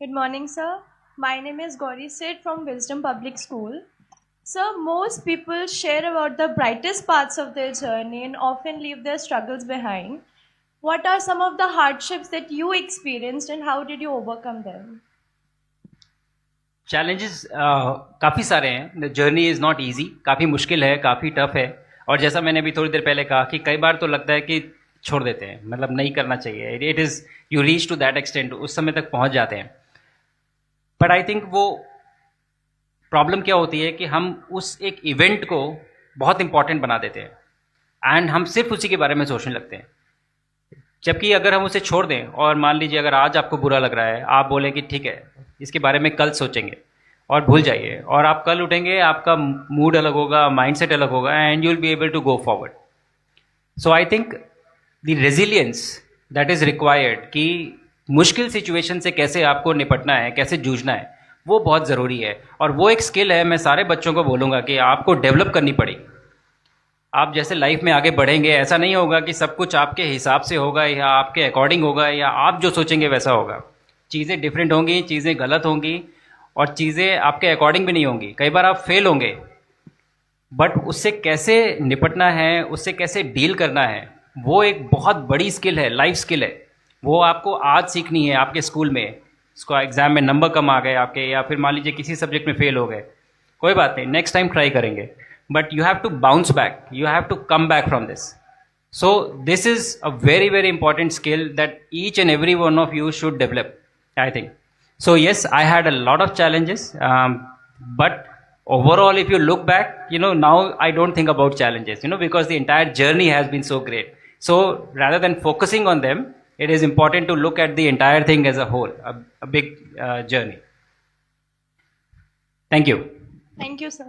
Good morning, sir. My name is Gauri Seth from Wisdom Public School. Sir, most people share about the brightest parts of their journey and often leave their struggles behind. What are some of the hardships that you experienced and how did you overcome them? Challenges काफ़ी सारे हैं. The journey is not easy, काफ़ी मुश्किल है, काफ़ी tough है. और जैसा मैंने अभी थोड़ी देर पहले कहा कि कई बार तो लगता है कि छोड़ देते हैं, मतलब नहीं करना चाहिए. It is you reach to that extent, उस समय तक पहुंच जाते हैं. बट आई थिंक वो प्रॉब्लम क्या होती है कि हम उस एक इवेंट को बहुत इंपॉर्टेंट बना देते हैं एंड हम सिर्फ उसी के बारे में सोचने लगते हैं. जबकि अगर हम उसे छोड़ दें और मान लीजिए अगर आज आपको बुरा लग रहा है, आप बोलें कि ठीक है इसके बारे में कल सोचेंगे और भूल जाइए, और आप कल उठेंगे, आपका मूड अलग होगा, माइंडसेट अलग होगा and you will be able to go forward. So I think the resilience that is required कि मुश्किल सिचुएशन से कैसे आपको निपटना है, कैसे जूझना है, वो बहुत ज़रूरी है. और वो एक स्किल है, मैं सारे बच्चों को बोलूँगा कि आपको डेवलप करनी पड़ेगी. आप जैसे लाइफ में आगे बढ़ेंगे, ऐसा नहीं होगा कि सब कुछ आपके हिसाब से होगा या आपके अकॉर्डिंग होगा या आप जो सोचेंगे वैसा होगा. चीज़ें डिफरेंट होंगी, चीज़ें गलत होंगी और चीज़ें आपके अकॉर्डिंग भी नहीं होंगी. कई बार आप फेल होंगे, बट उससे कैसे निपटना है, उससे कैसे डील करना है, वो एक बहुत बड़ी स्किल है, लाइफ स्किल है. वो आपको आज सीखनी है आपके स्कूल में. इसको एग्ज़ाम में नंबर कम आ गए आपके, या फिर मान लीजिए किसी सब्जेक्ट में फेल हो गए, कोई बात नहीं, नेक्स्ट टाइम ट्राई करेंगे. But you have to bounce back, you have to come back from this. So this is a very very important skill that each and every one of you should develop, I think. So yes, I had a lot of challenges, but overall if you look back, now I don't think about challenges, because the entire journey has been so great. So rather than focusing on them, it is important to look at the entire thing as a whole, a big journey. Thank you. Thank you, sir.